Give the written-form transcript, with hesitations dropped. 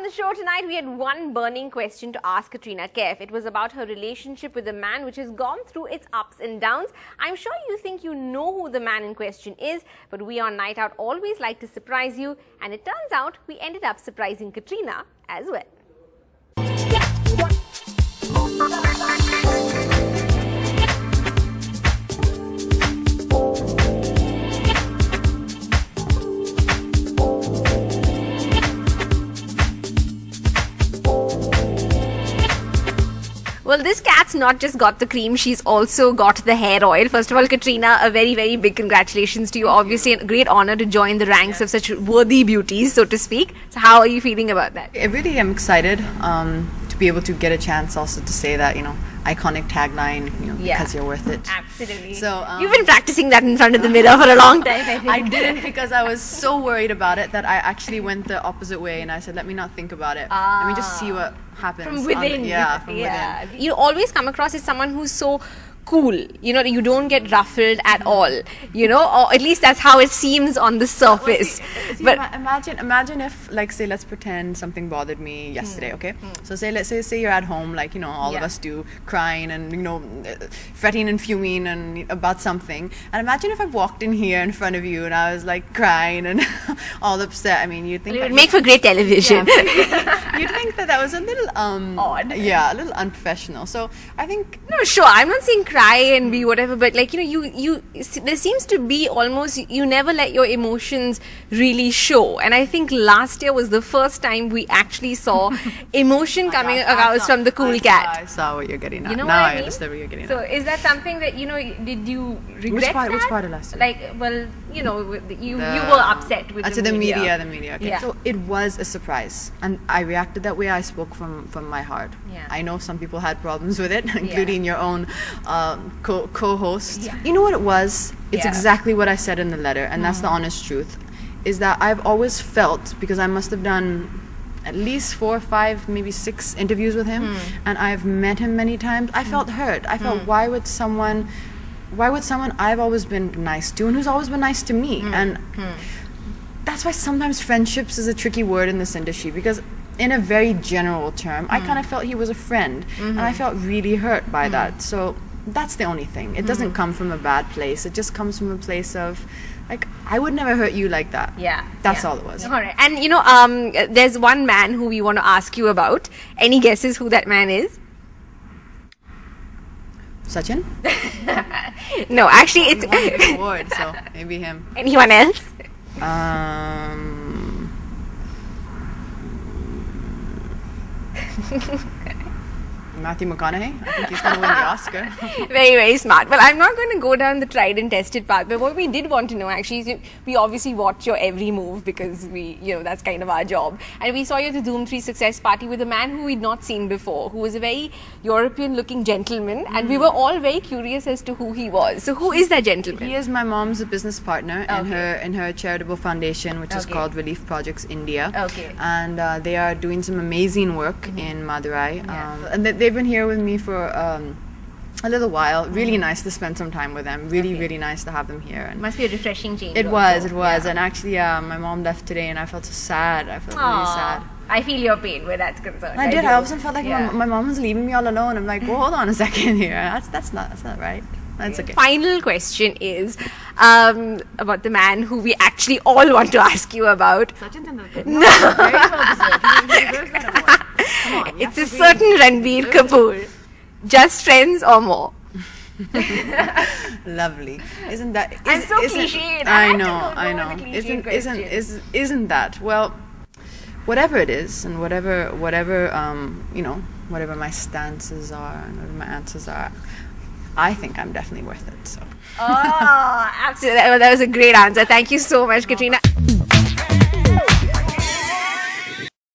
on the show tonight, we had one burning question to ask Katrina Kaif. It was about her relationship with a man which has gone through its ups and downs. I'm sure you think you know who the man in question is, but we on Night Out always like to surprise you, and it turns out we ended up surprising Katrina as well. Well, this cat's not just got the cream, she's also got the hair oil. First of all, Katrina, a very, very big congratulations to you. Obviously, a great honor to join the ranks of such worthy beauties, so to speak. So how are you feeling about that? I really am excited to be able to get a chance also to say that, you know, iconic tagline, you know, because you're worth it. Absolutely. So you've been practicing that in front of the mirror for a long time, I think. I didn't, because I was so worried about it that I actually went the opposite way and I said, let me not think about it. Let me just see what happens. From within. From within. You always come across as someone who's so cool, you know, you don't get ruffled at all, you know, or at least that's how it seems on the surface. But imagine if, like, say, let's pretend something bothered me yesterday, okay? So let's say you're at home, like, you know, all of us do, crying and, you know, fretting and fuming and about something. And imagine if I walked in here in front of you and I was like crying and all upset. I mean, you'd think it would make for great television. Yeah, you'd think that was a little odd. Yeah, a little unprofessional. So I think, no, sure, I'm not saying cry and be whatever, but like, you know, there seems to be almost, you never let your emotions really show, and I think last year was the first time we actually saw emotion coming out from the cool cat. I saw what you're getting at. You know now what I mean? I understand what you're getting at. So is that something that, you know, did you regret that? Which part of last year? Like, well, you know, you were upset with the media. The media. Okay. So it was a surprise, and I reacted that way. I spoke from my heart. Yeah. I know some people had problems with it, including your own co-host. You know what it was? It's exactly what I said in the letter, and that's the honest truth, is that I've always felt, because I must have done at least 4 or 5, maybe 6 interviews with him, and I've met him many times, I felt hurt. I felt, why would someone I've always been nice to and who's always been nice to me? And that's why sometimes friendships is a tricky word in this industry, because in a very general term, I kind of felt he was a friend, and I felt really hurt by that. So that's the only thing. It doesn't come from a bad place. It just comes from a place of, like, I would never hurt you like that. Yeah. That's all it was. All right. And, you know, there's one man who we want to ask you about. Any guesses who that man is? Sachin? No, actually it's... He won the award, so maybe him. Anyone else? Matthew McConaughey. I think he's going to win the Oscar. Very, very smart. Well, I'm not going to go down the tried and tested path, but what we did want to know actually is we obviously watch your every move, because we, you know, that's kind of our job. And we saw you at the Dhoom 3 success party with a man who we'd not seen before, who was a very European looking gentleman, and we were all very curious as to who he was. So who is that gentleman? He is my mom's business partner in her charitable foundation, which is called Relief Projects India. And they are doing some amazing work in Madurai. And they've been here with me for a little while. Really nice to spend some time with them. Really nice to have them here. And must be a refreshing change. It was. And actually, my mom left today, and I felt so sad. I felt really sad. I feel your pain where that's concerned. I did. I also felt like my mom was leaving me all alone. I'm like, well, hold on a second here. That's not right. That's okay. Final question is about the man who we actually all want to ask you about. Sachin Tendulkar. No. Very well deserved. He deserves that award. Come on, it's a certain Ranbir Kapoor. Just friends or more? Lovely. Isn't that? I'm so cliched. I know. Isn't that? Well, whatever it is, and whatever you know, whatever my stances are and whatever my answers are, I think I'm definitely worth it. So. Oh, absolutely. That was a great answer. Thank you so much, Katrina.